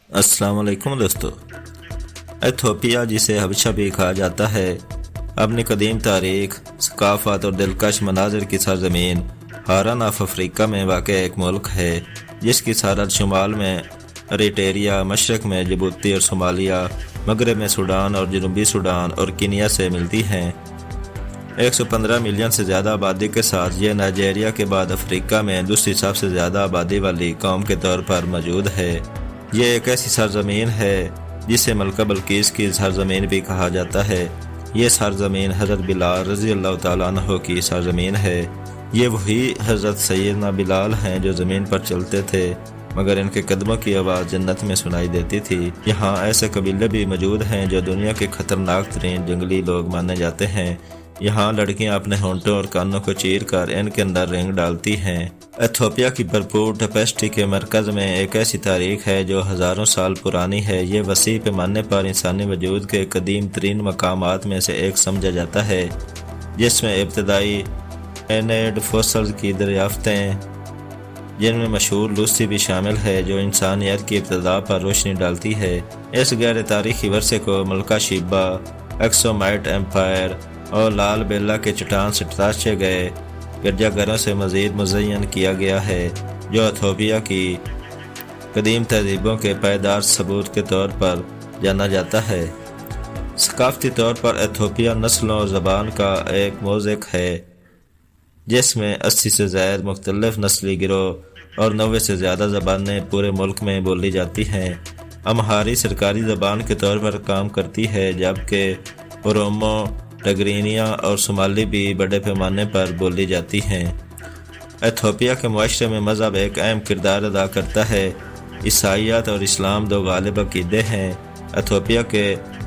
السلام علیکم دوستو۔ ایتھوپیا جسے حبشہ بھی کہا جاتا ہے، اپنی قدیم تاریخ، ثقافت اور دلکش مناظر کی سرزمین ہارن آف افریقہ میں واقع ایک ملک ہے جس کی سرحد شمال میں اریٹریا، مشرق میں جبوتی اور صومالیہ، مغرب میں سوڈان اور جنوبی سوڈان اور کینیا سے ملتی ہیں۔ 115 ملین سے زیادہ آبادی کے ساتھ یہ نائجیریا کے بعد افریقہ میں دوسری سب سے زیادہ آبادی والی قوم کے طور پر موجود ہے۔ یہ ایک ایسی سرزمین ہے جسے ملکہ بلقیس کی سرزمین بھی کہا جاتا ہے۔ یہ سرزمین حضرت بلال رضی اللہ تعالیٰ عنہ کی سرزمین ہے۔ یہ وہی حضرت سیدنا بلال ہیں جو زمین پر چلتے تھے مگر ان کے قدموں کی آواز جنت میں سنائی دیتی تھی۔ یہاں ایسے قبیلے بھی موجود ہیں جو دنیا کے خطرناک ترین جنگلی لوگ مانے جاتے ہیں۔ یہاں لڑکیاں اپنے ہونٹوں اور کانوں کو چیر کر ان کے اندر رنگ ڈالتی ہیں۔ ایتھوپیا کی بھرپور ٹیپسٹری کے مرکز میں ایک ایسی تاریخ ہے جو ہزاروں سال پرانی ہے۔ یہ وسیع پیمانے پر انسانی وجود کے قدیم ترین مقامات میں سے ایک سمجھا جاتا ہے، جس میں ابتدائی اینیڈ فوسلز کی دریافتیں، جن میں مشہور لوسی بھی شامل ہے، جو انسانیت کی ابتدا پر روشنی ڈالتی ہے۔ اس غیر تاریخی ورثے کو ملکہ شیبا، ایکسومائٹ ایمپائر اور لال بیلا کے چٹان سے تراشے گئے گرجا گھروں سے مزید مزین کیا گیا ہے، جو ایتھوپیا کی قدیم تہذیبوں کے پائیدار ثبوت کے طور پر جانا جاتا ہے۔ ثقافتی طور پر ایتھوپیا نسلوں اور زبان کا ایک موزیک ہے جس میں 80 سے زائد مختلف نسلی گروہ اور 90 سے زیادہ زبانیں پورے ملک میں بولی جاتی ہیں۔ امہاری سرکاری زبان کے طور پر کام کرتی ہے، جبکہ اورومو، ٹگرینیا اور صومالی بھی بڑے پیمانے پر بولی جاتی ہیں۔ ایتھوپیا کے معاشرے میں مذہب ایک اہم کردار ادا کرتا ہے۔ عیسائیت اور اسلام دو غالب عقیدے ہیں۔ ایتھوپیا کے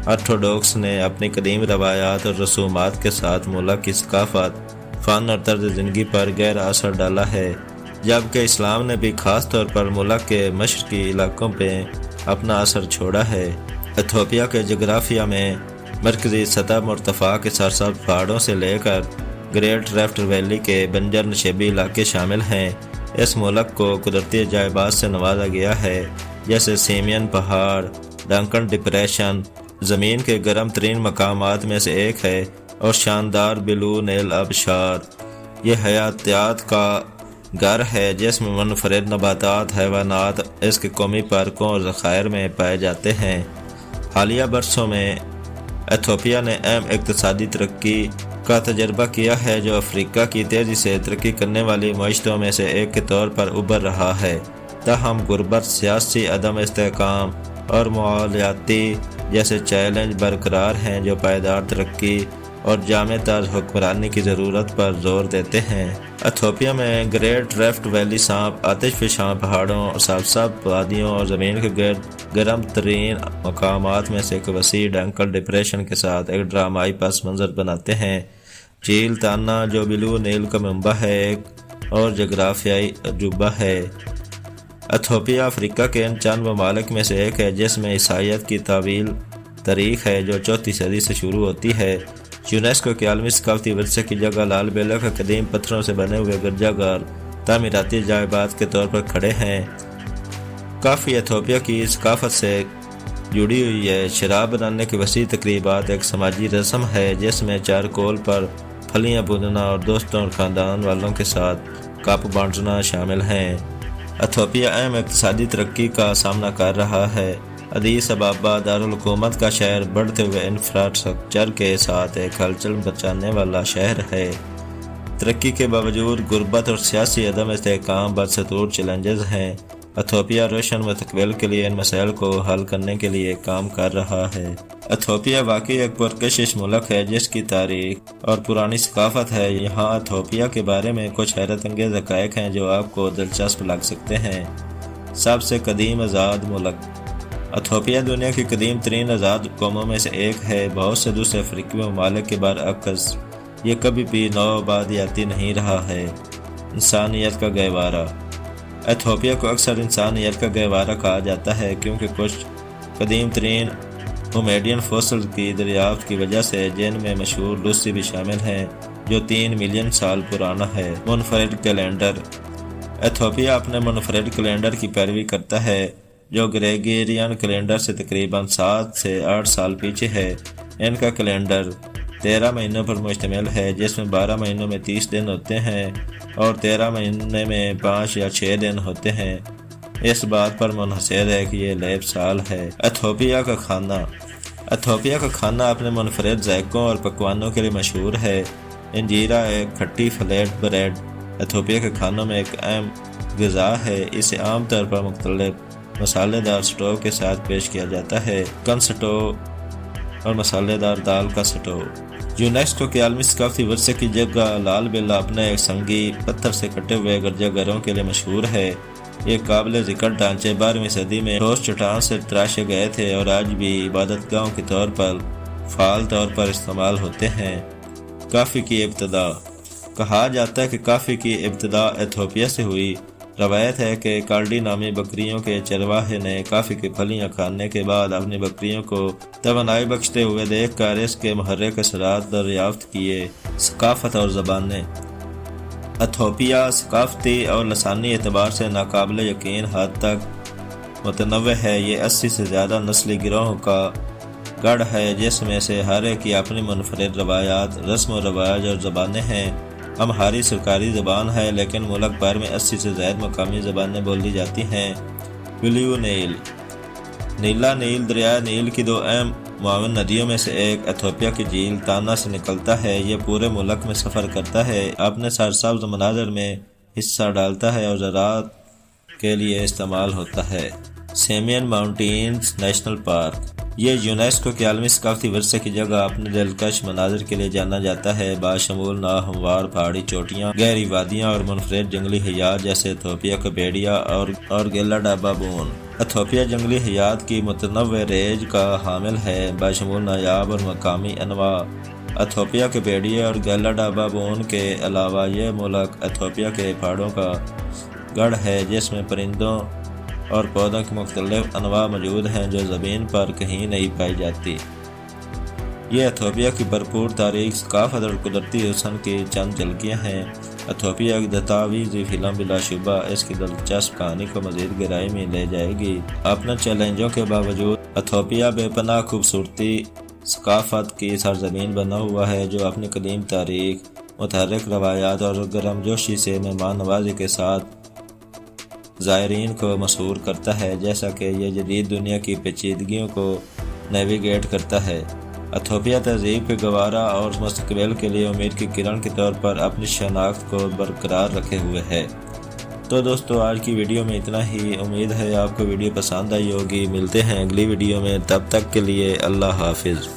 آرتھوڈوکس نے اپنی قدیم روایات اور رسومات کے ساتھ ملک کی ثقافت، فن اور طرز زندگی پر گہرا اثر ڈالا ہے، جبکہ اسلام نے بھی خاص طور پر ملک کے مشرقی علاقوں پہ اپنا اثر چھوڑا ہے۔ ایتھوپیا کے جغرافیہ میں مرکزی سطح مرتفع کے سرسبز پہاڑوں سے لے کر گریٹ ریفٹ ویلی کے بنجر نشیبی علاقے شامل ہیں۔ اس ملک کو قدرتی عجائبات سے نوازا گیا ہے، جیسے سیمین پہاڑ، ڈنکن ڈپریشن زمین کے گرم ترین مقامات میں سے ایک ہے، اور شاندار بلو نیل آبشار۔ یہ حیاتیات کا گھر ہے جس میں منفرد نباتات، حیوانات اس کے قومی پارکوں اور ذخائر میں پائے جاتے ہیں۔ حالیہ برسوں میں ایتھوپیا نے اہم اقتصادی ترقی کا تجربہ کیا ہے، جو افریقہ کی تیزی سے ترقی کرنے والی معیشتوں میں سے ایک کے طور پر ابھر رہا ہے۔ تاہم غربت، سیاسی عدم استحکام اور ماحولیاتی جیسے چیلنج برقرار ہیں جو پائیدار ترقی اور جامع طرز حکمرانی کی ضرورت پر زور دیتے ہیں۔ ایتھوپیا میں گریٹ ریفٹ ویلی سانپ، آتش فشاں پہاڑوں، سرسبز وادیوں اور زمین کے گرد گرم ترین مقامات میں سے ایک وسیع ڈنکن ڈپریشن کے ساتھ ایک ڈرامائی پس منظر بناتے ہیں۔ جھیل تانا، جو بلو نیل کا منبع ہے، ایک اور جغرافیائی عجوبہ ہے۔ ایتھوپیا افریقہ کے ان چند ممالک میں سے ایک ہے جس میں عیسائیت کی طویل تاریخ ہے، جو 4 صدی سے شروع ہوتی ہے۔ یونیسکو کے عالمی ثقافتی ورثے کی جگہ لال بیلا کا قدیم پتھروں سے بنے ہوئے گرجا گھر تعمیراتی عجائبات کے طور پر کھڑے ہیں۔ کافی ایتھوپیا کی ثقافت سے جڑی ہوئی ہے۔ شراب بنانے کی وسیع تقریبات ایک سماجی رسم ہے جس میں چارکول پر پھلیاں بھوننا اور دوستوں اور خاندان والوں کے ساتھ کپ بانٹنا شامل ہیں۔ ایتھوپیا اہم اقتصادی ترقی کا سامنا کر رہا ہے۔ ادیس ابابا دارالحکومت کا شہر بڑھتے ہوئے انفراسٹرکچر کے ساتھ ایک ہلچل مچانے والا شہر ہے۔ ترقی کے باوجود غربت اور سیاسی عدم استحکام بدستور چیلنجز ہیں۔ ایتھوپیا روشن مستقبل کے لیے ان مسائل کو حل کرنے کے لیے کام کر رہا ہے۔ ایتھوپیا واقعی ایک پرکشش ملک ہے جس کی تاریخ اور پرانی ثقافت ہے۔ یہاں ایتھوپیا کے بارے میں کچھ حیرت انگیز حقائق ہیں جو آپ کو دلچسپ لگ سکتے ہیں۔ سب سے قدیم آزاد ملک ایتھوپیا دنیا کی قدیم ترین آزاد قوموں میں سے ایک ہے۔ بہت سے دوسرے افریقی ممالک کے برعکس یہ کبھی بھی نوآبادیاتی نہیں رہا ہے۔ انسانیت کا گہوارہ ایتھوپیا کو اکثر انسانیت کا گہوارہ کہا جاتا ہے کیونکہ کچھ قدیم ترین ہومیڈین فوسلز کی دریافت کی وجہ سے، جن میں مشہور لوسی بھی شامل ہیں جو 3 ملین سال پرانا ہے۔ منفرد کیلنڈر ایتھوپیا اپنے منفرد کیلنڈر کی پیروی کرتا ہے جو گریگورین کیلنڈر سے تقریباً 7 سے 8 سال پیچھے ہے۔ ان کا کیلنڈر 13 مہینوں پر مشتمل ہے، جس میں 12 مہینوں میں 30 دن ہوتے ہیں اور 13 مہینے میں 5 یا 6 دن ہوتے ہیں۔ اس بات پر منحصر ہے کہ یہ لیپ سال ہے۔ ایتھوپیا کا کھانا۔ ایتھوپیا کا کھانا اپنے منفرد ذائقوں اور پکوانوں کے لیے مشہور ہے۔ انجیرا ایک کھٹی فلیٹ بریڈ ایتھوپیا کے کھانوں میں ایک اہم غذا ہے۔ اسے عام طور پر مختلف مسالے دار سٹو کے ساتھ پیش کیا جاتا ہے، کن سٹو اور مسالے دار دال کا سٹو۔ یونیسکو کے عالمی ثقافتی ورثے کی جگہ لال بلا اپنے ایک سنگی پتھر سے کٹے ہوئے گرجا گھروں کے لیے مشہور ہے۔ یہ قابل ذکر ڈھانچے 12ویں صدی میں ٹھوس چٹان سے تراشے گئے تھے اور آج بھی عبادت گاہوں کے طور پر فعال طور پر استعمال ہوتے ہیں۔ کافی کی ابتدا۔ کہا جاتا ہے کہ کافی کی ابتدا ایتھوپیا سے ہوئی۔ روایت ہے کہ کالڈی نامی بکریوں کے چرواہے نے کافی کی پھلیاں کھانے کے بعد اپنی بکریوں کو توانائی بخشتے ہوئے دیکھ کر اس کے محرک اثرات دریافت کیے۔ ثقافت اور زبانیں۔ ایتھوپیا ثقافتی اور لسانی اعتبار سے ناقابل یقین حد تک متنوع ہے۔ یہ 80 سے زیادہ نسلی گروہوں کا گڑھ ہے، جس میں سے ہر ایک کی اپنی منفرد روایات، رسم و رواج اور زبانیں ہیں۔ امہاری سرکاری زبان ہے، لیکن ملک بھر میں 80 سے زائد مقامی زبانیں بولی جاتی ہیں۔ بلیو نیل۔ نیلا نیل دریائے نیل کی 2 اہم معاون ندیوں میں سے ایک ایتھوپیا کی جھیل تانا سے نکلتا ہے۔ یہ پورے ملک میں سفر کرتا ہے، اپنے سرسبز مناظر میں حصہ ڈالتا ہے اور زراعت کے لیے استعمال ہوتا ہے۔ سیمین ماؤنٹینز نیشنل پارک۔ یہ یونیسکو کے عالمی ثقافتی ورثے کی جگہ اپنے دلکش مناظر کے لیے جانا جاتا ہے، باشمول ناہموار پہاڑی چوٹیاں، گہری وادیاں اور منفرد جنگلی حیات جیسے ایتھوپیا کا بھیڑیا اور گیلاڈا بابون۔ ایتھوپیا جنگلی حیات کی متنوع رینج کا حامل ہے، باشمول نایاب اور مقامی انواع۔ ایتھوپیا کے بھیڑیا اور گیلاڈا بابون کے علاوہ یہ ملک ایتھوپیا کے پہاڑوں کا گڑھ ہے، جس میں پرندوں اور پودوں کی مختلف انواع موجود ہیں جو زمین پر کہیں نہیں پائی جاتی۔ یہ ایتھوپیا کی بھرپور تاریخ، ثقافت اور قدرتی حسن کی چند جھلکیاں ہیں۔ ایتھوپیا کی دستاویزی فلم بلا شبہ اس کی دلچسپ کہانی کو مزید گہرائی میں لے جائے گی۔ اپنے چیلنجوں کے باوجود ایتھوپیا بے پناہ خوبصورتی، ثقافت کی سرزمین بنا ہوا ہے، جو اپنی قدیم تاریخ، متحرک روایات اور گرمجوشی سے مہمان نوازی کے ساتھ زائرین کو مسحور کرتا ہے، جیسا کہ یہ جدید دنیا کی پیچیدگیوں کو نیویگیٹ کرتا ہے۔ ایتھوپیا تہذیب کے گوارا اور مستقبل کے لیے امید کی کرن کے طور پر اپنی شناخت کو برقرار رکھے ہوئے ہے۔ تو دوستو، آج کی ویڈیو میں اتنا ہی۔ امید ہے آپ کو ویڈیو پسند آئی ہوگی۔ ملتے ہیں اگلی ویڈیو میں، تب تک کے لیے اللہ حافظ۔